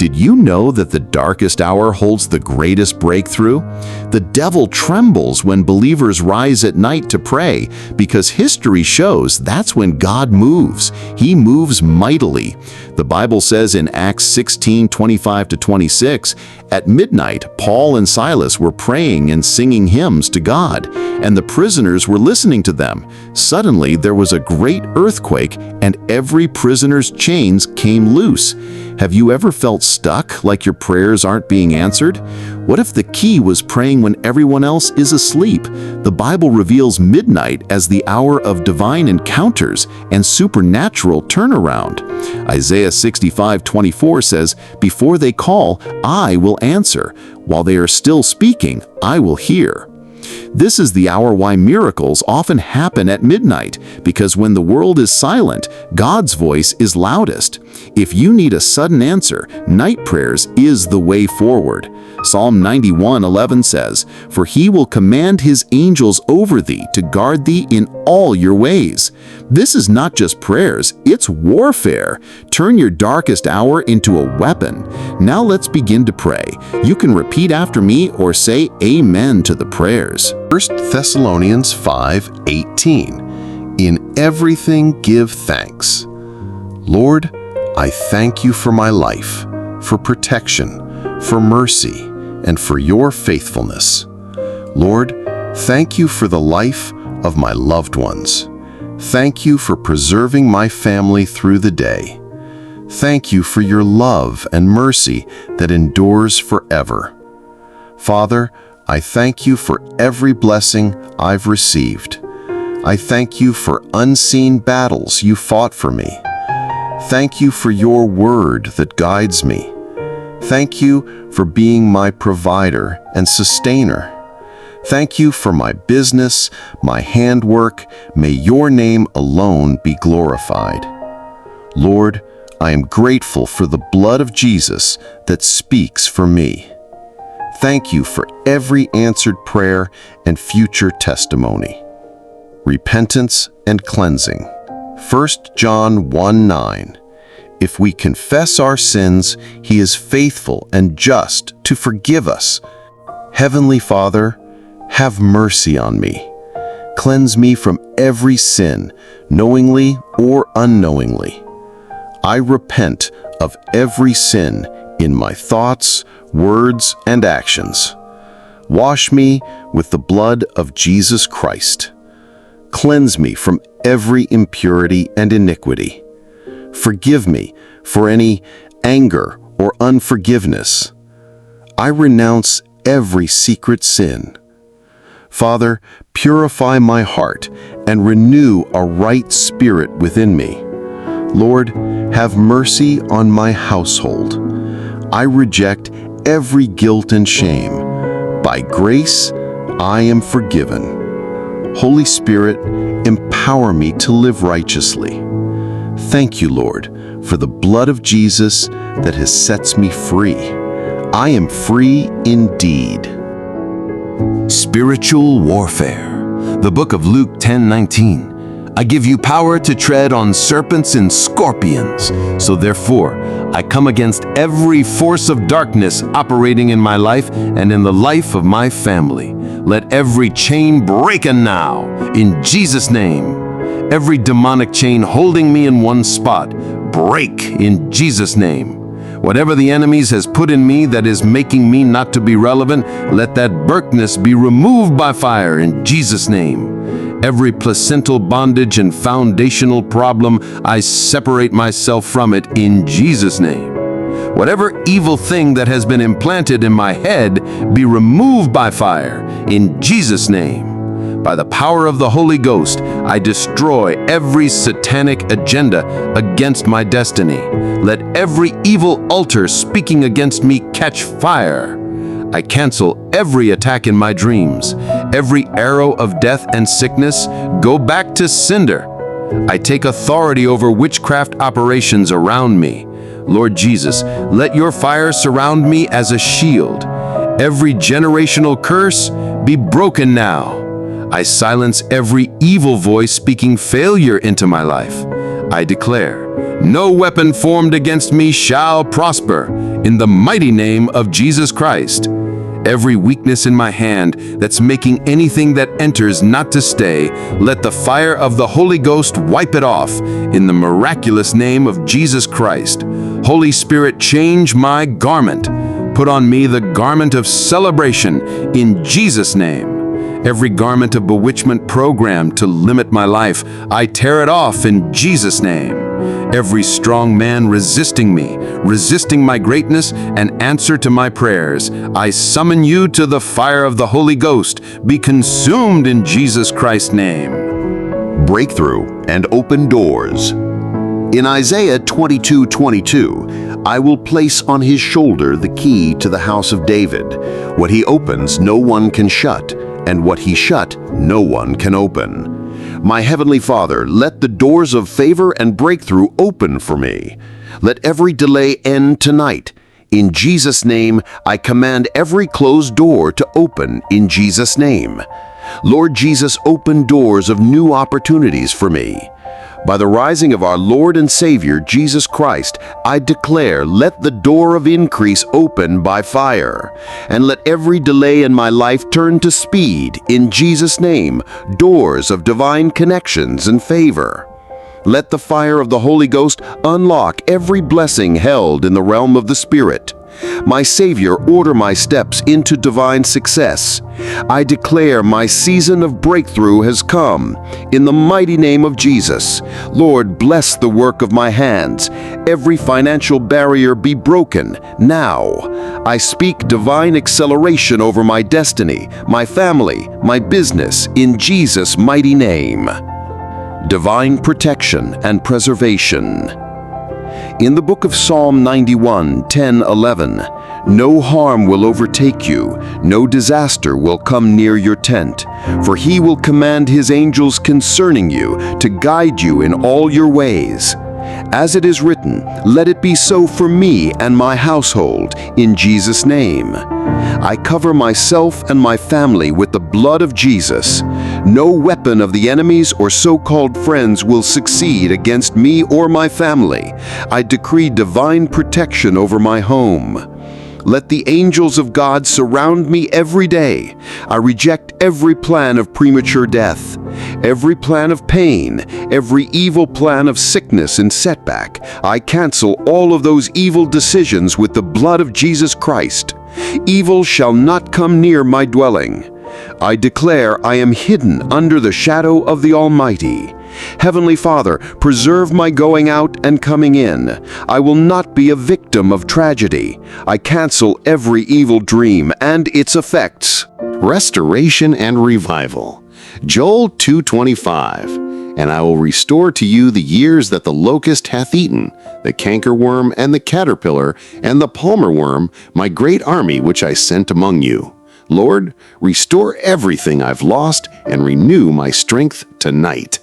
Did you know that the darkest hour holds the greatest breakthrough? The devil trembles when believers rise at night to pray because history shows that's when God moves. He moves mightily. The Bible says in Acts 16:25-26, at midnight, Paul and Silas were praying and singing hymns to God, and the prisoners were listening to them. Suddenly, there was a great earthquake, and every prisoner's chains came loose. Have you ever felt stuck, like your prayers aren't being answered? What if the key was praying when everyone else is asleep? The Bible reveals midnight as the hour of divine encounters and supernatural turnaround. Isaiah 65:24 says, "Before they call, I will answer. While they are still speaking, I will hear." This is the hour why miracles often happen at midnight, because when the world is silent, God's voice is loudest. If you need a sudden answer, night prayers is the way forward. Psalm 91:11 says, "For he will command his angels over thee to guard thee in all your ways." This is not just prayers, it's warfare. Turn your darkest hour into a weapon. Now let's begin to pray. You can repeat after me or say amen to the prayers. 1 Thessalonians 5:18. In everything give thanks. Lord, I thank you for my life, for protection, for mercy, and for your faithfulness. Lord, thank you for the life of my loved ones. Thank you for preserving my family through the day. Thank you for your love and mercy that endures forever. Father, I thank you for every blessing I've received. I thank you for unseen battles you fought for me. Thank you for your word that guides me. Thank you for being my provider and sustainer. Thank you for my business, my handwork. May your name alone be glorified. Lord, I am grateful for the blood of Jesus that speaks for me. Thank you for every answered prayer and future testimony. Repentance and cleansing. 1 John 1:9. If we confess our sins, he is faithful and just to forgive us. Heavenly Father, have mercy on me. Cleanse me from every sin, knowingly or unknowingly. I repent of every sin in my thoughts, words, and actions. Wash me with the blood of Jesus Christ. Cleanse me from every impurity and iniquity. Forgive me for any anger or unforgiveness. I renounce every secret sin. Father, purify my heart and renew a right spirit within me. Lord, have mercy on my household. I reject every guilt and shame. By grace, I am forgiven. Holy Spirit, empower me to live righteously. Thank you, Lord, for the blood of Jesus that has sets me free. I am free indeed. Spiritual warfare. The book of Luke 10:19. I give you power to tread on serpents and scorpions. So therefore, I come against every force of darkness operating in my life and in the life of my family. Let every chain break now, in Jesus' name. Every demonic chain holding me in one spot, break in Jesus' name. Whatever the enemy has put in me that is making me not to be relevant, let that darkness be removed by fire in Jesus' name. Every placental bondage and foundational problem, I separate myself from it in Jesus' name. Whatever evil thing that has been implanted in my head, be removed by fire in Jesus' name. By the power of the Holy Ghost, I destroy every satanic agenda against my destiny. Let every evil altar speaking against me catch fire. I cancel every attack in my dreams. Every arrow of death and sickness, go back to cinder. I take authority over witchcraft operations around me. Lord Jesus, let your fire surround me as a shield. Every generational curse be broken now. I silence every evil voice speaking failure into my life. I declare, no weapon formed against me shall prosper. in the mighty name of Jesus Christ. Every weakness in my hand that's making anything that enters not to stay, let the fire of the Holy Ghost wipe it off in the miraculous name of Jesus Christ. Holy Spirit, change my garment. Put on me the garment of celebration in Jesus' name. Every garment of bewitchment programmed to limit my life, I tear it off in Jesus' name. Every strong man resisting me, resisting my greatness and answer to my prayers, I summon you to the fire of the Holy Ghost. Be consumed in Jesus Christ's name. Breakthrough and open doors. In Isaiah 22:22, I will place on his shoulder the key to the house of David. What he opens, no one can shut, and what he shut, no one can open. My Heavenly Father, let the doors of favor and breakthrough open for me. Let every delay end tonight. In Jesus' name, I command every closed door to open in Jesus' name. Lord Jesus, open doors of new opportunities for me. By the rising of our Lord and Savior, Jesus Christ, I declare, let the door of increase open by fire, and let every delay in my life turn to speed, in Jesus' name, doors of divine connections and favor. Let the fire of the Holy Ghost unlock every blessing held in the realm of the Spirit. My Savior, order my steps into divine success. I declare my season of breakthrough has come. In the mighty name of Jesus, Lord, bless the work of my hands. Every financial barrier be broken now. I speak divine acceleration over my destiny, my family, my business, in Jesus' mighty name. Divine protection and preservation. In the book of Psalm 91:10-11, no harm will overtake you, no disaster will come near your tent, for he will command his angels concerning you to guide you in all your ways. As it is written, let it be so for me and my household, in Jesus' name. I cover myself and my family with the blood of Jesus. No weapon of the enemies or so-called friends will succeed against me or my family. I decree divine protection over my home. Let the angels of God surround me every day. I reject every plan of premature death, every plan of pain, every evil plan of sickness and setback. I cancel all of those evil decisions with the blood of Jesus Christ. Evil shall not come near my dwelling. I declare I am hidden under the shadow of the Almighty. Heavenly Father, preserve my going out and coming in. I will not be a victim of tragedy. I cancel every evil dream and its effects. Restoration and revival. Joel 2:25. And I will restore to you the years that the locust hath eaten, the cankerworm and the caterpillar and the palmer worm, my great army which I sent among you. Lord, restore everything I've lost and renew my strength tonight.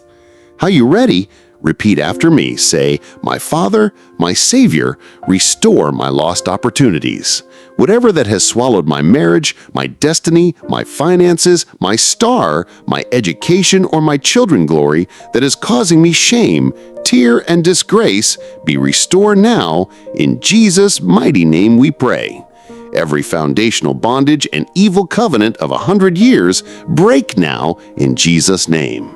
Are you ready? Repeat after me. Say, my Father, my Savior, restore my lost opportunities. Whatever that has swallowed my marriage, my destiny, my finances, my star, my education, or my children glory that is causing me shame, tear, and disgrace, be restored now. In Jesus' mighty name we pray. Every foundational bondage and evil covenant of 100 years, break now in Jesus' name.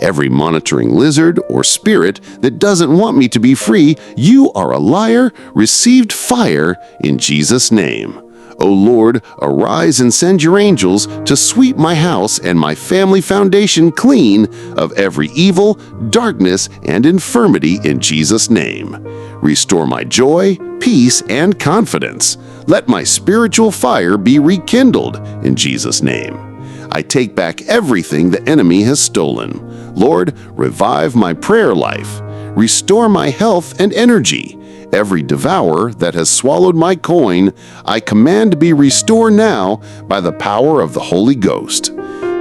Every monitoring lizard or spirit that doesn't want me to be free, you are a liar, received fire in Jesus' name. O Lord, arise and send your angels to sweep my house and my family foundation clean of every evil, darkness, and infirmity in Jesus' name. Restore my joy, peace, and confidence. Let my spiritual fire be rekindled in Jesus' name. I take back everything the enemy has stolen. Lord, revive my prayer life. Restore my health and energy. Every devourer that has swallowed my coin, I command to be restored now by the power of the Holy Ghost.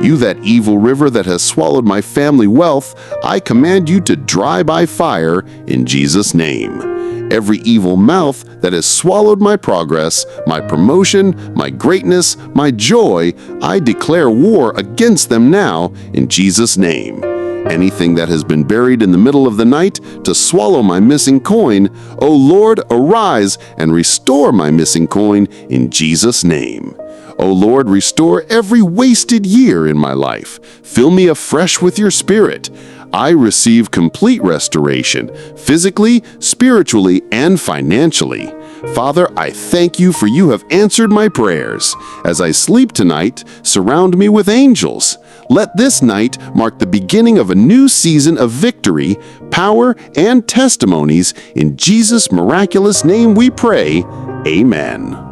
You, that evil river that has swallowed my family wealth, I command you to dry by fire in Jesus' name. Every evil mouth that has swallowed my progress, my promotion, my greatness, my joy, I declare war against them now in Jesus' name. anything that has been buried in the middle of the night to swallow my missing coin, O Lord, arise and restore my missing coin in Jesus' name. O Lord, restore every wasted year in my life. Fill me afresh with your Spirit. I receive complete restoration, physically, spiritually, and financially. Father, I thank you for you have answered my prayers. As I sleep tonight, surround me with angels. Let this night mark the beginning of a new season of victory, power, and testimonies. In Jesus' miraculous name we pray. Amen.